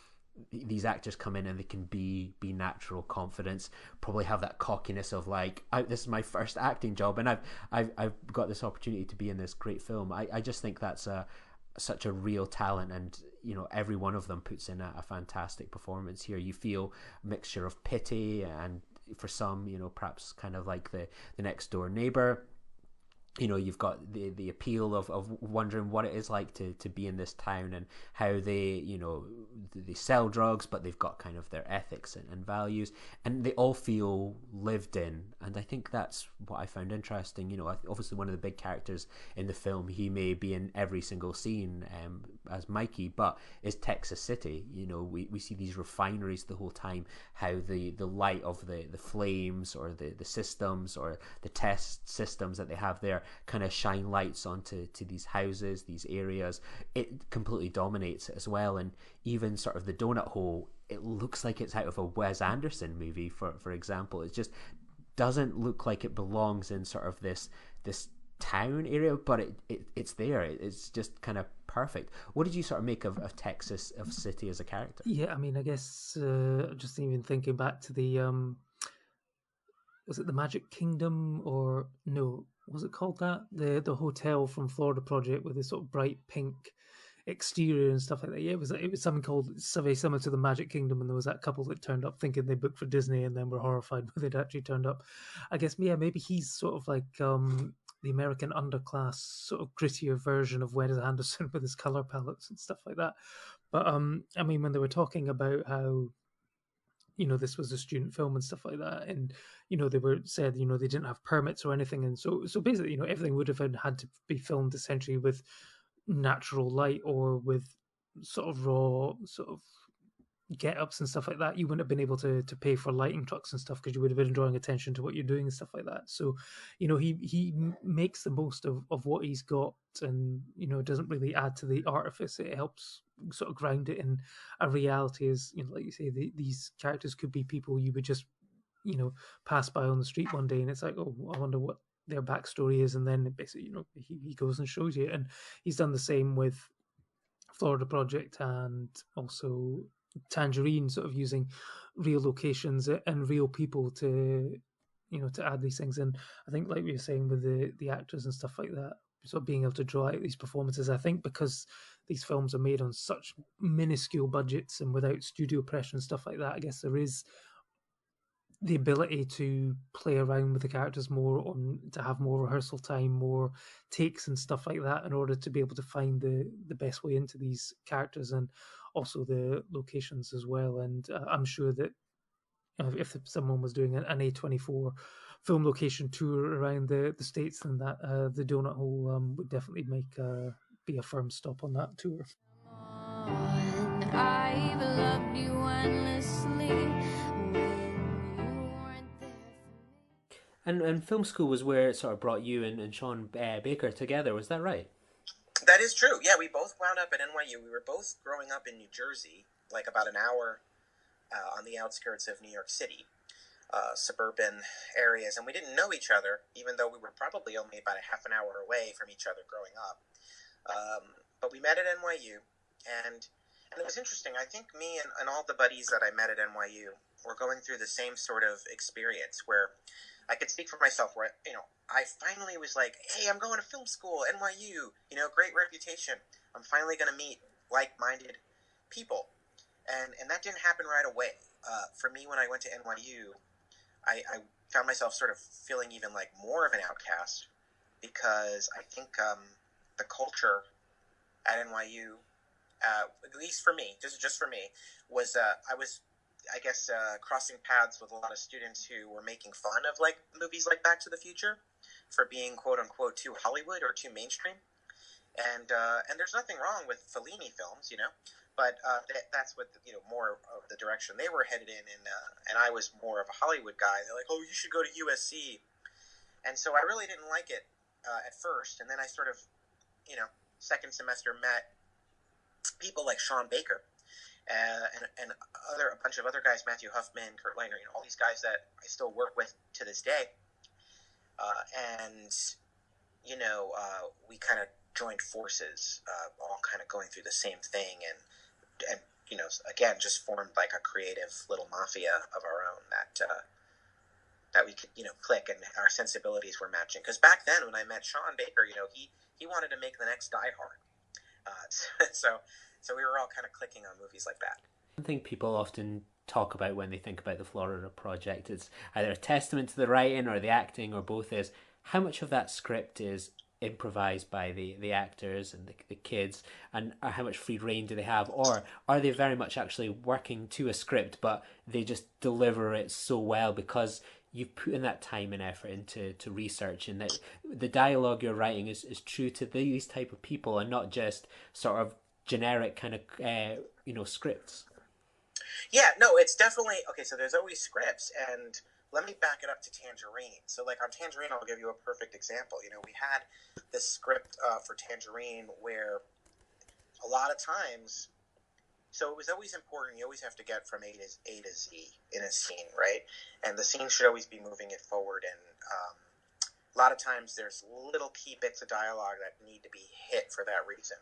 these actors come in and they can be natural confidence, probably have that cockiness of like, this is my first acting job, and I've got this opportunity to be in this great film. I just think that's such a real talent, and you know, every one of them puts in a fantastic performance here. You feel a mixture of pity, and for some, you know, perhaps kind of like the next door neighbor. you've got the appeal of wondering what it is like to be in this town, and how they, they sell drugs, but they've got kind of their ethics and values, and they all feel lived in. And I think that's what I found interesting. Obviously one of the big characters in the film, he may be in every single scene as Mikey, but is Texas City. We see these refineries the whole time, how the light of the flames, or the systems, or the test systems that they have there, kind of shine lights onto these houses, these areas. It completely dominates it as well. And even sort of the donut hole, it looks like it's out of a Wes Anderson movie, for example. It just doesn't look like it belongs in sort of this town area, but it's there. It's just kind of perfect. What did you sort of make of Texas, of City as a character? Yeah, I mean, I guess just even thinking back to the was it the Magic Kingdom, or no, was it called that? The hotel from Florida Project with this sort of bright pink exterior and stuff like that. Yeah, it was something called, very similar to the Magic Kingdom, and there was that couple that turned up thinking they booked for Disney and then were horrified when they'd actually turned up. I guess, yeah, maybe he's sort of like the American underclass, sort of grittier version of Wes Anderson with his color palettes and stuff like that. But I mean, when they were talking about how this was a student film and stuff like that, and they were said they didn't have permits or anything, and so basically everything would have had to be filmed essentially with natural light, or with sort of raw sort of get-ups and stuff like that. You wouldn't have been able to pay for lighting trucks and stuff, because you would have been drawing attention to what you're doing and stuff like that. So he makes the most of what he's got, and doesn't really add to the artifice. It helps sort of ground it in a reality. As like you say, these characters could be people you would just pass by on the street one day, and it's like, oh, I wonder what their backstory is, and then basically he goes and shows you. And he's done the same with Florida Project, and also Tangerine, sort of using real locations and real people to to add these things in. I think, like we were saying, with the actors and stuff like that, sort of being able to draw out these performances, I think because these films are made on such minuscule budgets and without studio pressure and stuff like that, I guess there is the ability to play around with the characters more, to have more rehearsal time, more takes and stuff like that, in order to be able to find the best way into these characters, and also the locations as well. And I'm sure that if someone was doing an A24 film location tour around the States, then that the Donut Hole would definitely be a firm stop on that tour. I've loved you endlessly when you weren't there for me. And film school was where it sort of brought you and Sean Baker together, was that right? That is true. Yeah, we both wound up at NYU. We were both growing up in New Jersey, like about an hour on the outskirts of New York City, suburban areas, and we didn't know each other, even though we were probably only about a half an hour away from each other growing up. But we met at NYU, and it was interesting. I think me and all the buddies that I met at NYU were going through the same sort of experience, where I could speak for myself, where, I finally was like, hey, I'm going to film school, NYU, great reputation. I'm finally going to meet like-minded people. And that didn't happen right away. For me, when I went to NYU, I found myself sort of feeling even like more of an outcast, because I think the culture at NYU, at least for me, just for me, was I was, I guess, crossing paths with a lot of students who were making fun of like movies like Back to the Future for being quote unquote too Hollywood or too mainstream. And there's nothing wrong with Fellini films, but that's what more of the direction they were headed in, and I was more of a Hollywood guy. They're like, oh, you should go to USC, and so I really didn't like it at first, and then I sort of, second semester met people like Sean Baker, and a bunch of other guys, Matthew Huffman, Kurt Leiner, all these guys that I still work with to this day, and we kind of joined forces, all kind of going through the same thing, and again, just formed like a creative little mafia of our own that we could, click, and our sensibilities were matching. Because back then, when I met Sean Baker, he wanted to make the next Die Hard, so we were all kind of clicking on movies like that. I think people often talk about when they think about the Florida Project, it's either a testament to the writing or the acting or both, is how much of that script is improvised by the actors and the kids, and how much free reign do they have, or are they very much actually working to a script, but they just deliver it so well because you've put in that time and effort into research, and that the dialogue you're writing is true to these type of people and not just sort of generic kind of scripts? Yeah, no, it's definitely okay. So there's always scripts, and let me back it up to Tangerine. So, like on Tangerine, I'll give you a perfect example. We had this script for Tangerine where a lot of times, so it was always important. You always have to get from A to Z in a scene, right? And the scene should always be moving it forward. And a lot of times, there's little key bits of dialogue that need to be hit for that reason.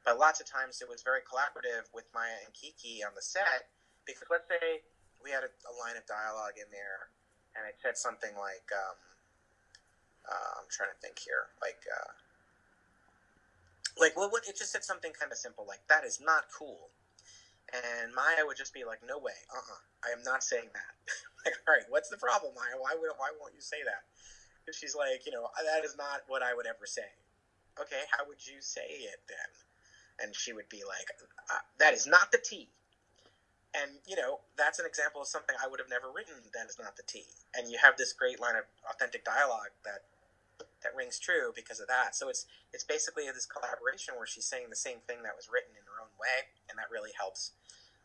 But lots of times, it was very collaborative with Maya and Kiki on the set. Because let's say we had a line of dialogue in there, and it said something like, I'm trying to think here, it just said something kind of simple, like, that is not cool. And Maya would just be like, no way, I am not saying that. Like, all right, what's the problem, Maya? Why won't you say that? And she's like, that is not what I would ever say. Okay, how would you say it then? And she would be like, that is not the T. And, that's an example of something I would have never written that is not the T. And you have this great line of authentic dialogue that rings true because of that. So it's basically this collaboration where she's saying the same thing that was written in her own way, and that really helps.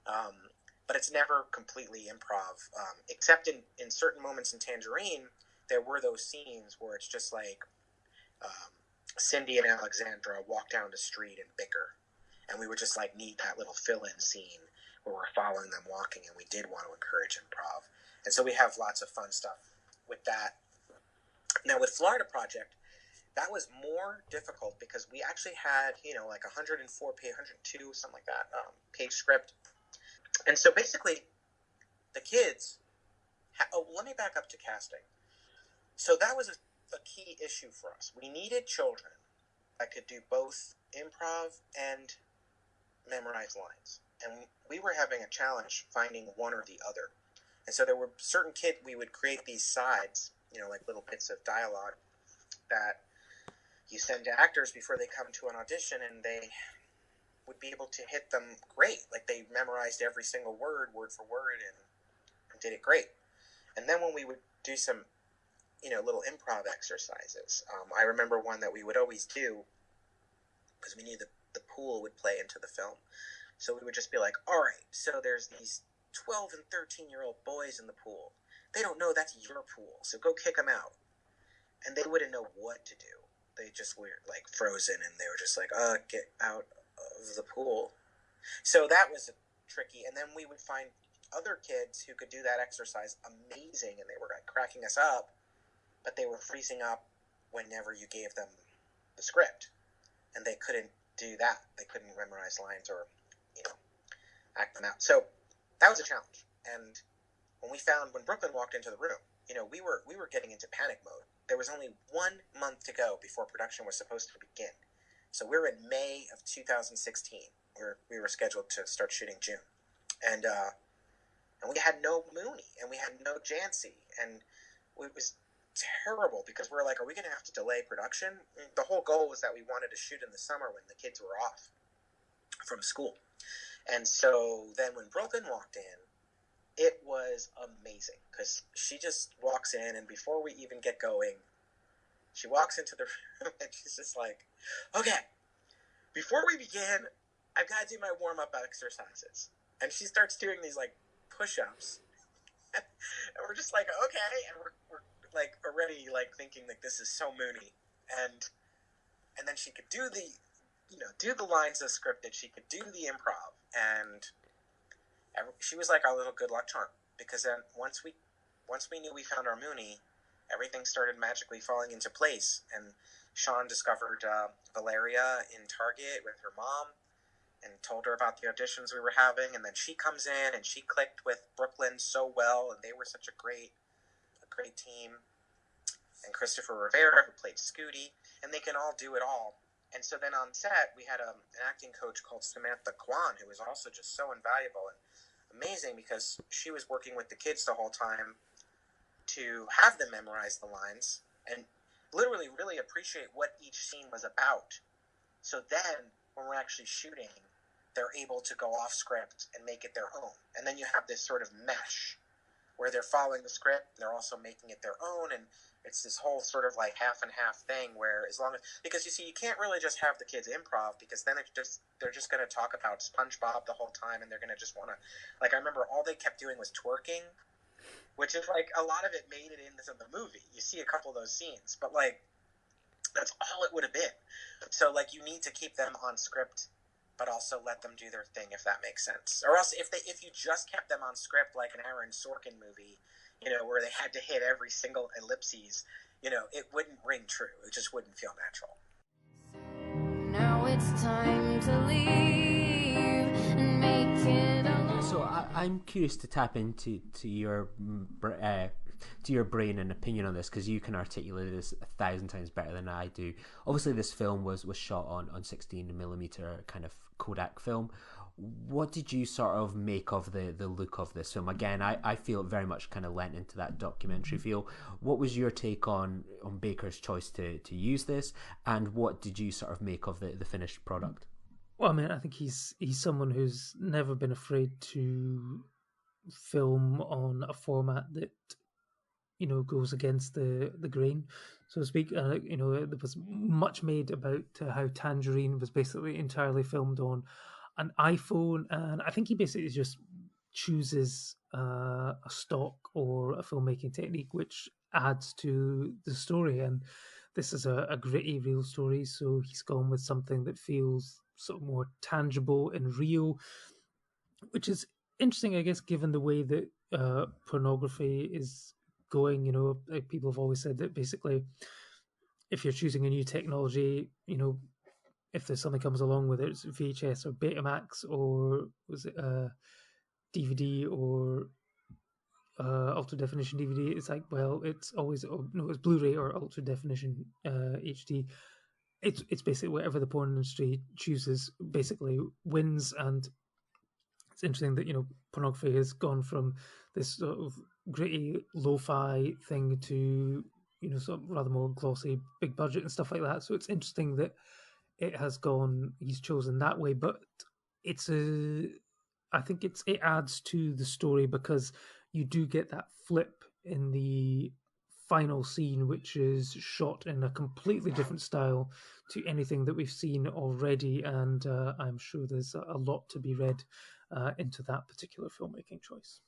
But it's never completely improv, except in certain moments in Tangerine, there were those scenes where it's just like Cindy and Alexandra walk down the street and bicker. And we would just need that little fill-in scene where we're following them walking, and we did want to encourage improv. And so we have lots of fun stuff with that. Now, with Florida Project, that was more difficult because we actually had, 104 page, 102, something like that, page script. And so basically, the kids... let me back up to casting. So that was a key issue for us. We needed children that could do both improv and memorize lines. And we were having a challenge finding one or the other. And so there were certain kids, we would create these sides, like little bits of dialogue that you send to actors before they come to an audition, and they would be able to hit them great. Like, they memorized every single word for word, and did it great. And then when we would do some, little improv exercises, I remember one that we would always do, because we knew the pool would play into the film. So we would just be like, all right, so there's these 12 and 13-year-old boys in the pool. They don't know that's your pool, so go kick them out. And they wouldn't know what to do. They just were, frozen, and they were just like, get out of the pool. So that was tricky. And then we would find other kids who could do that exercise amazing, and they were, cracking us up, but they were freezing up whenever you gave them the script. And they couldn't do that. They couldn't memorize lines or, act them out. So that was a challenge. And when Brooklyn walked into the room, we were getting into panic mode. There was only 1 month to go before production was supposed to begin. So we're in May of 2016, where we were scheduled to start shooting June. And we had no Mooney, and we had no Jancy, and it was terrible because we're like, are we going to have to delay production? The whole goal was that we wanted to shoot in the summer when the kids were off from school. And so then when Brooklyn walked in, it was amazing because she just walks in, and before we even get going, she walks into the room and she's just like, okay, before we begin, I've got to do my warm-up exercises. And she starts doing these push-ups. And we're just like, okay, and we're already thinking this is so Mooney. And then she could do the lines as scripted. She could do the improv, and she was like our little good luck charm, because then once we knew we found our Mooney, everything started magically falling into place. And Sean discovered Valeria in Target with her mom and told her about the auditions we were having, and then she comes in and she clicked with Brooklyn so well, and they were such a great team. And Christopher Rivera, who played Scooty, and they can all do it all. And so then on set, we had an acting coach called Samantha Kwan, who was also just so invaluable and amazing, because she was working with the kids the whole time to have them memorize the lines. And really appreciate what each scene was about. So then, when we're actually shooting, they're able to go off script and make it their own. And then you have this sort of mesh where they're following the script, they're also making it their own, and it's this whole sort of like half and half thing where as long as, because you see, you can't really just have the kids improv, because then they're just going to talk about SpongeBob the whole time, and they're going to just want to, like, I remember all they kept doing was twerking, which is like, a lot of it made it into the movie. You see a couple of those scenes, but like, that's all it would have been. So like, you need to keep them on script, but also let them do their thing, if that makes sense. Or else, if you just kept them on script like an Aaron Sorkin movie, you know, where they had to hit every single ellipses, you know, it wouldn't ring true. It just wouldn't feel natural. Now it's time to leave and make it alone. So I'm curious to tap into your brain and opinion on this, because you can articulate this 1,000 times better than I do. Obviously, this film was shot on 16mm kind of Kodak film. What did you sort of make of the look of this film? Again, I feel it very much kind of lent into that documentary feel. What was your take on Baker's choice to use this, and what did you sort of make of the finished product? Well, I mean, I think he's someone who's never been afraid to film on a format that, you know, goes against the grain, so to speak. You know, there was much made about how Tangerine was basically entirely filmed on an iPhone, and I think he basically just chooses a stock or a filmmaking technique which adds to the story. And this is a gritty, real story, so he's gone with something that feels sort of more tangible and real, which is interesting, I guess, given the way that pornography is going. You know, like, people have always said that basically, if you're choosing a new technology, you know, if there's something comes along, whether it's VHS or Betamax or was it DVD or ultra definition DVD, it's like, well, it's always, no, it's Blu-ray or ultra definition HD. It's basically whatever the porn industry chooses basically wins. And it's interesting that, you know, pornography has gone from this sort of gritty lo-fi thing to, you know, sort of rather more glossy, big budget and stuff like that. So it's interesting that it has gone, he's chosen that way, but I think it adds to the story, because you do get that flip in the final scene, which is shot in a completely different style to anything that we've seen already. And I'm sure there's a lot to be read into that particular filmmaking choice.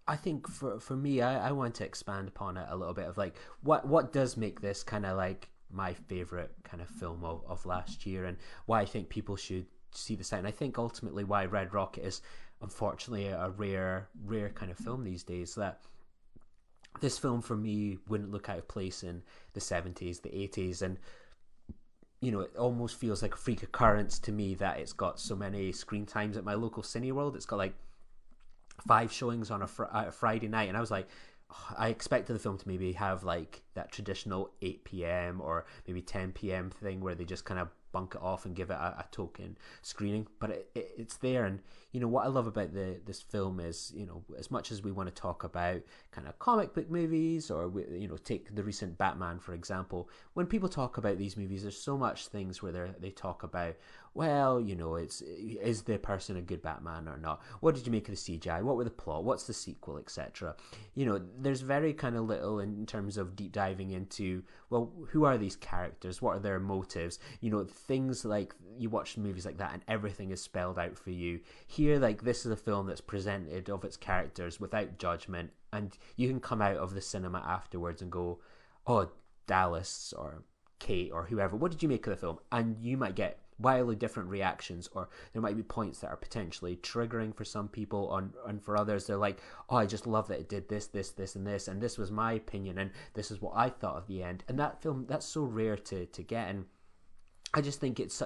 I think for me, I want to expand upon it a little bit of like, what does make this kind of like my favorite kind of film of last year, and why I think people should see this out. And I think ultimately why Red Rocket is unfortunately a rare kind of film these days, that this film for me wouldn't look out of place in the 70s, the 80s, and you know, it almost feels like a freak occurrence to me that it's got so many screen times at my local Cineworld. It's got like 5 showings on a Friday night, and I was like, I expected the film to maybe have like that traditional 8 p.m. or maybe 10 p.m. thing where they just kind of bunk it off and give it a token screening, but it's there. And you know what I love about this film is, you know, as much as we want to talk about kind of comic book movies, or you know, take the recent Batman for example, when people talk about these movies, there's so much things where they talk about, well, you know, is the person a good Batman or not? What did you make of the CGI? What were the plot? What's the sequel, etc.? You know, there's very kind of little in terms of deep diving into, well, who are these characters? What are their motives? You know, things like you watch movies like that and everything is spelled out for you. Here, like, this is a film that's presented of its characters without judgment, and you can come out of the cinema afterwards and go, oh, Dallas or Kate or whoever, what did you make of the film? And you might get wildly different reactions, or there might be points that are potentially triggering for some people, and for others they're like, oh, I just love that it did this and this, and this was my opinion, and this is what I thought of the end. And that film, that's so rare to get, and I just think it's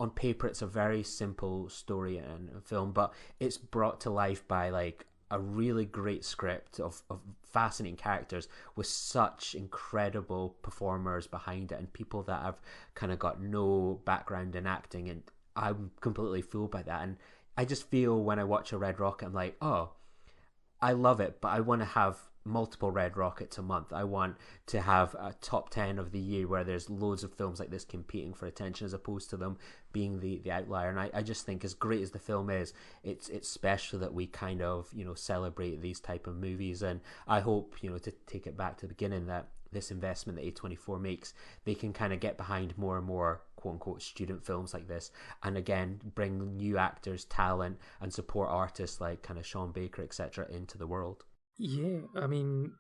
on paper it's a very simple story and film, but it's brought to life by like a really great script of fascinating characters with such incredible performers behind it, and people that have kind of got no background in acting, and I'm completely fooled by that. And I just feel when I watch a Red Rocket, I'm like, oh, I love it, but I want to have multiple red rockets a month. I want to have a top 10 of the year where there's loads of films like this competing for attention, as opposed to them being the outlier. And I just think, as great as the film is, it's special that we kind of, you know, celebrate these type of movies. And I hope, you know, to take it back to the beginning, that this investment that A24 makes, they can kind of get behind more and more quote-unquote student films like this, and again bring new actors, talent, and support artists like kind of Sean Baker, etc., into the world. Yeah, I mean,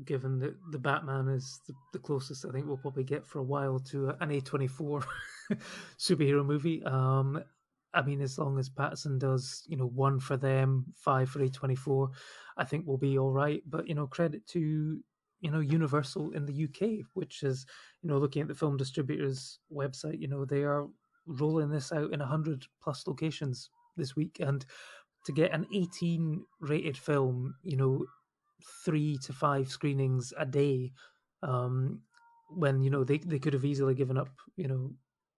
given that the Batman is the closest I think we'll probably get for a while to an A24 superhero movie. I mean, as long as Pattinson does, you know, 1 for them, 5 for A24, I think we'll be all right. But, you know, credit to, you know, Universal in the UK, which is, you know, looking at the film distributors website, you know, they are rolling this out in 100 plus locations this week. And to get an 18 rated film, you know, 3 to 5 screenings a day, when, you know, they could have easily given up, you know,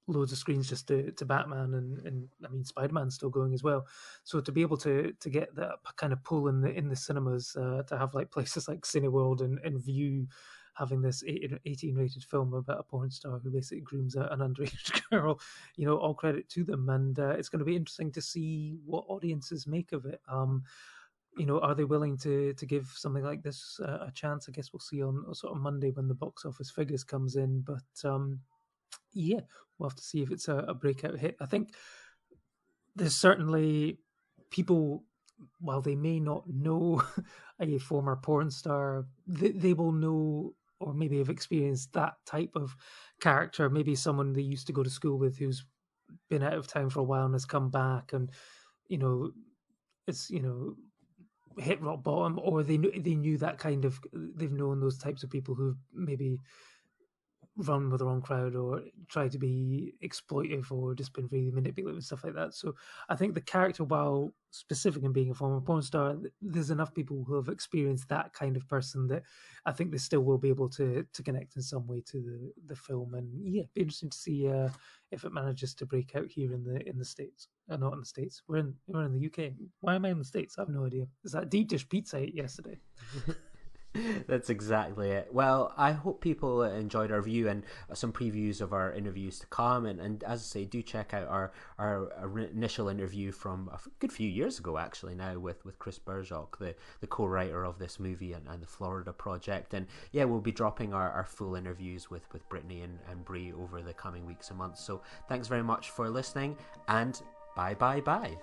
loads of screens just to Batman, and I mean, Spider-Man's still going as well. So to be able to get that kind of pull in the cinemas, to have like places like Cineworld and View having this 18 rated film about a porn star who basically grooms an underage girl, you know, all credit to them. And it's going to be interesting to see what audiences make of it. You know, are they willing to give something like this a chance? I guess we'll see on sort of Monday when the box office figures comes in. But yeah, we'll have to see if it's a breakout hit. I think there's certainly people, while they may not know a former porn star, they will know, or maybe have experienced that type of character. Maybe someone they used to go to school with who's been out of town for a while and has come back, and, you know, it's, you know, hit rock bottom, or they knew that kind of, they've known those types of people who've maybe run with the wrong crowd or try to be exploitive or just been really manipulative and stuff like that. So I think the character, while specific in being a former porn star, there's enough people who have experienced that kind of person that I think they still will be able to connect in some way to the film. And yeah, it'd be interesting to see if it manages to break out here in the States. Not in the States. We're in the UK. Why am I in the States? I have no idea. Is that deep dish pizza I ate yesterday? That's exactly it. Well, I hope people enjoyed our review and some previews of our interviews to come. And as I say, do check out our initial interview from a good few years ago, actually, now with Chris Bergoch, the co-writer of this movie and the Florida Project. And yeah, we'll be dropping our full interviews with Brittney and Bree over the coming weeks and months. So thanks very much for listening, and bye.